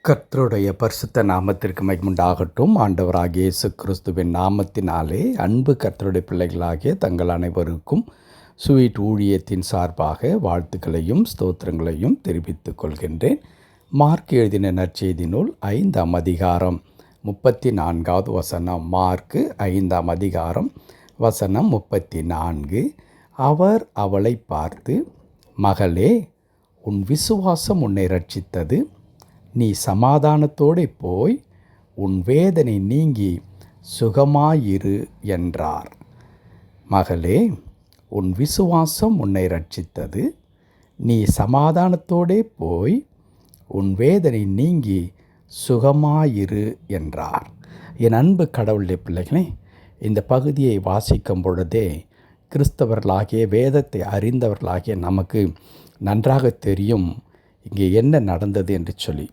கர்த்தருடைய பரிசுத்த நாமத்திற்கு மகிமுண்டாகட்டும். ஆண்டவராகிய இயேசு கிறிஸ்துவின் நாமத்தினாலே அன்பு கர்த்தருடைய பிள்ளைகளாகிய தங்கள் அனைவருக்கும் ஸ்வீட் ஊழியத்தின் சார்பாக வாழ்த்துக்களையும் ஸ்தோத்திரங்களையும் தெரிவித்துக் கொள்கின்றேன். மார்க் எழுதின நற்செய்தி நூல் 5ஆம் அதிகாரம் 34வது வசனம். மார்க்கு 5ஆம் அதிகாரம் வசனம் 34. அவர் அவளை பார்த்து, மகளே, உன் விசுவாசம் உன்னை ரட்சித்தது. நீ சமாதானத்தோடு போய் உன் வேதனை நீங்கி சுகமாயிரு என்றார். மகளே, உன் விசுவாசம் உன்னை ரட்சித்தது. நீ சமாதானத்தோடே போய் உன் வேதனை நீங்கி சுகமாயிரு என்றார். என் அன்பு கடவுளுடைய பிள்ளைகளே, இந்த பகுதியை வாசிக்கும் பொழுதே கிறிஸ்தவர்களாகிய வேதத்தை அறிந்தவர்களாகிய நமக்கு நன்றாக தெரியும் இங்கே என்ன நடந்தது என்று சொல்லி.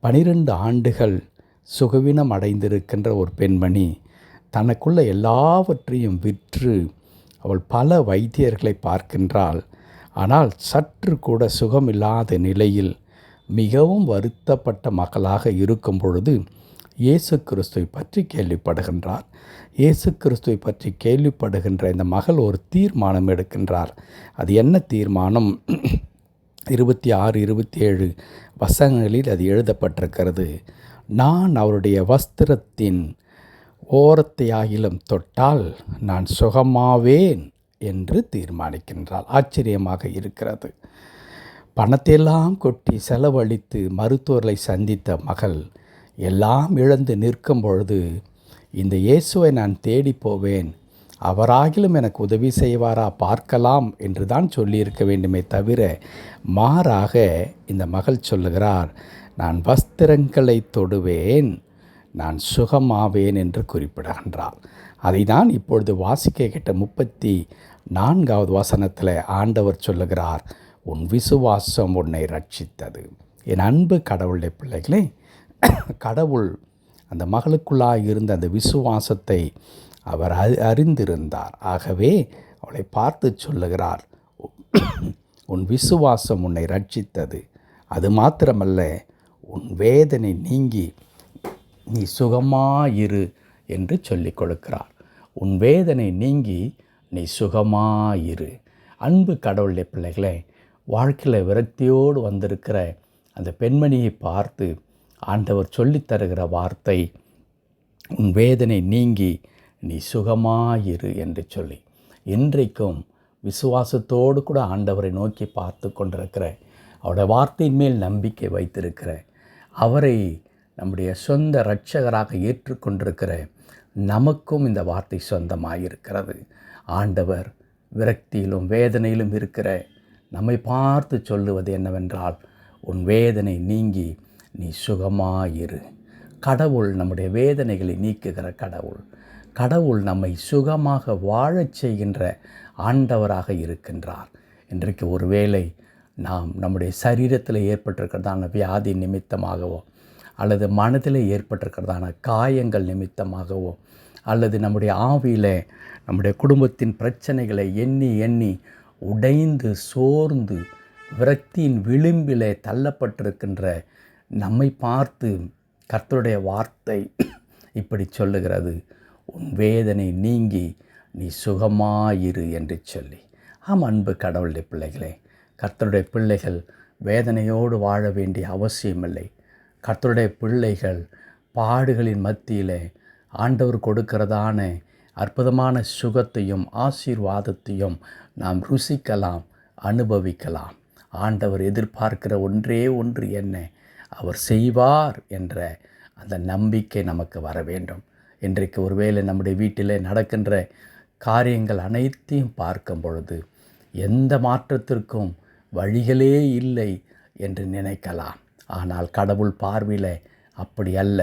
12 ஆண்டுகள் சுகவீனம் அடைந்திருக்கின்ற ஒரு பெண்மணி தனக்குள்ள எல்லாவற்றையும் விற்று அவள் பல வைத்தியர்களை பார்க்கின்றாள். ஆனால் சற்று கூட சுகமில்லாத நிலையில் மிகவும் வருத்தப்பட்ட மகளாக இருக்கும் பொழுது இயேசு கிறிஸ்துவை பற்றி கேள்விப்படுகின்றார். இயேசு கிறிஸ்துவை பற்றி கேள்விப்படுகின்ற இந்த மகள் ஒரு தீர்மானம் எடுக்கின்றார். அது என்ன தீர்மானம்? 26, 27 வசனங்களில் அது எழுதப்பட்டிருக்கிறது. நான் அவருடைய வஸ்திரத்தின் ஓரத்தையாகிலும் தொட்டால் நான் சுகமாவேன் என்று தீர்மானிக்கின்றாள். ஆச்சரியமாக இருக்கிறது. பணத்தையெல்லாம் கொட்டி செலவழித்து மருத்துவர்களை சந்தித்த மகள் எல்லாம் இழந்து நிற்கும் பொழுது, இந்த இயேசுவை நான் தேடி போவேன், அவராகிலும் எனக்கு உதவி செய்வாரா பார்க்கலாம் என்று தான் சொல்லியிருக்க வேண்டுமே தவிர, மாறாக இந்த மகள் சொல்லுகிறார், நான் வஸ்திரங்களை தொடுவேன், நான் சுகமாவேன் என்று குறிப்பிடுகின்றார். அதை தான் இப்பொழுது வாசிக்க கேட்ட 34வது வசனத்தில் ஆண்டவர் சொல்லுகிறார், உன் விசுவாசம் உன்னை ரட்சித்தது. என் அன்பு கடவுளுடைய பிள்ளைகளே, கடவுள் அந்த மகளுக்குள்ளாக இருந்த அந்த விசுவாசத்தை அவர் அறிந்திருந்தார். ஆகவே அவளை பார்த்து சொல்லுகிறார், உன் விசுவாசம் உன்னை ரட்சித்தது. அது மாத்திரமல்ல, உன் வேதனை நீங்கி நீ சுகமாயிரு என்று சொல்லிக் கொடுக்கிறார். உன் வேதனை நீங்கி நீ சுகமாயிரு. அன்பு கடவுளுடைய பிள்ளைகளே, வாழ்க்கையில் விரக்தியோடு வந்திருக்கிற அந்த பெண்மணியை பார்த்து ஆண்டவர் சொல்லித்தருகிற வார்த்தை, உன் வேதனை நீங்கி நீ சுகமாயிரு என்று சொல்லி. இன்றைக்கும் விசுவாசத்தோடு கூட ஆண்டவரை நோக்கி பார்த்து கொண்டிருக்கிற, அவருடைய வார்த்தையின் மேல் நம்பிக்கை வைத்திருக்கிற, அவரை நம்முடைய சொந்த இரட்சகராக ஏற்றுக்கொண்டிருக்கிற நமக்கும் இந்த வார்த்தை சொந்தமாயிருக்கிறது. ஆண்டவர் விரக்தியிலும் வேதனையிலும் இருக்கிற நம்மை பார்த்து சொல்லுவது என்னவென்றால், உன் வேதனை நீங்கி நீ சுகமாயிரு. கடவுள் நம்முடைய வேதனைகளை நீக்குகிற கடவுள். கடவுள் நம்மை சுகமாக வாழச் செய்கின்ற ஆண்டவராக இருக்கின்றார். இன்றைக்கு ஒருவேளை நாம் நம்முடைய சரீரத்தில் ஏற்பட்டிருக்கிறதான வியாதி நிமித்தமாகவோ, அல்லது மனதில் ஏற்பட்டிருக்கிறதான காயங்கள் நிமித்தமாகவோ, அல்லது நம்முடைய ஆவியில் நம்முடைய குடும்பத்தின் பிரச்சனைகளை எண்ணி எண்ணி உடைந்து சோர்ந்து விரக்தியின் விளிம்பிலே தள்ளப்பட்டிருக்கின்ற நம்மை பார்த்து கர்த்தருடைய வார்த்தை இப்படி சொல்லுகிறது, உன் வேதனை நீங்கி நீ சுகமாயிரு என்று சொல்லி. அன்பு கடவுளுடைய பிள்ளைகளே, கர்த்தருடைய பிள்ளைகள் வேதனையோடு வாழ வேண்டிய அவசியமில்லை. கர்த்தருடைய பிள்ளைகள் பாடுகளின் மத்தியில் ஆண்டவர் கொடுக்கிறதான அற்புதமான சுகத்தையும் ஆசீர்வாதத்தையும் நாம் ருசிக்கலாம், அனுபவிக்கலாம். ஆண்டவர் எதிர்பார்க்கிற ஒன்றே ஒன்று என்ன? அவர் செய்வார் என்ற அந்த நம்பிக்கை நமக்கு வர வேண்டும். இன்றைக்கு ஒருவேளை நம்முடைய வீட்டில் நடக்கின்ற காரியங்கள் அனைத்தையும் பார்க்கும் பொழுது எந்த மாற்றத்திற்கும் வழிகளே இல்லை என்று நினைக்கலாம். ஆனால் கடவுள் பார்வையில் அப்படி அல்ல.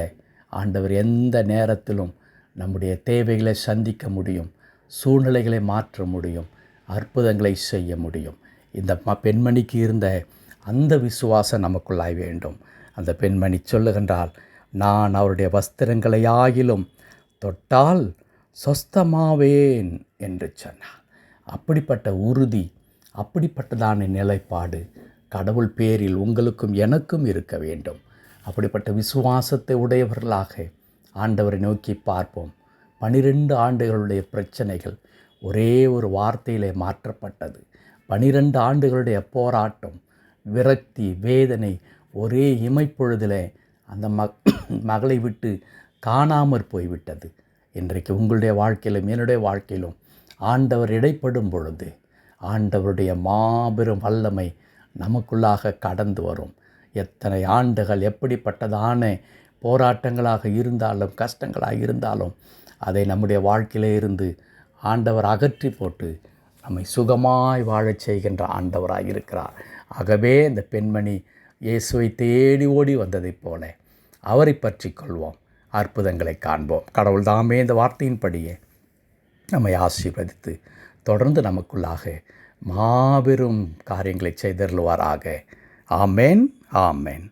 ஆண்டவர் எந்த நேரத்திலும் நம்முடைய தேவைகளை சந்திக்க முடியும், சூழ்நிலைகளை மாற்ற முடியும், அற்புதங்களை செய்ய முடியும். இந்த பெண்மணிக்கு இருந்த அந்த விசுவாசம் நமக்குள்ளாய் வேண்டும். அந்த பெண்மணி சொல்லுகின்றால், நான் அவருடைய வஸ்திரங்களையாகிலும் தொட்டால் சொஸ்தமாவேன் என்று சொன்னார். அப்படிப்பட்ட உறுதி, அப்படிப்பட்டதான நிலைப்பாடு கடவுள் பேரில் உங்களுக்கும் எனக்கும் இருக்க வேண்டும். அப்படிப்பட்ட விசுவாசத்தை உடையவர்களாக ஆண்டவரை நோக்கி பார்ப்போம். 12 ஆண்டுகளுடைய பிரச்சனைகள் ஒரே ஒரு வார்த்தையிலே மாற்றப்பட்டது. 12 ஆண்டுகளுடைய போராட்டம், விரக்தி, வேதனை ஒரே இமைப்பொழுதிலே அந்த மகளை விட்டு காணாமற் போய்விட்டது. இன்றைக்கு உங்களுடைய வாழ்க்கையிலும் என்னுடைய வாழ்க்கையிலும் ஆண்டவர் இடைப்படும் பொழுது ஆண்டவருடைய மாபெரும் வல்லமை நமக்குள்ளாக கடந்து வரும். எத்தனை ஆண்டுகள் எப்படிப்பட்டதான போராட்டங்களாக இருந்தாலும், கஷ்டங்களாக இருந்தாலும், அதை நம்முடைய வாழ்க்கையிலே இருந்து ஆண்டவர் அகற்றி போட்டு நம்மை சுகமாய் வாழச் செய்கின்ற ஆண்டவராக இருக்கிறார். ஆகவே இந்த பெண்மணி இயேசுவை தேடி ஓடி வந்ததைப் போல அவரை பற்றி கொள்வோம், அற்புதங்களை காண்போம். கடவுள் தாமே இந்த வார்த்தையின்படியே நம்மை ஆசீர்வதித்து தொடர்ந்து நமக்குள்ளாக மாபெரும் காரியங்களை செய்தருளுவாராக. ஆமேன், ஆமேன்.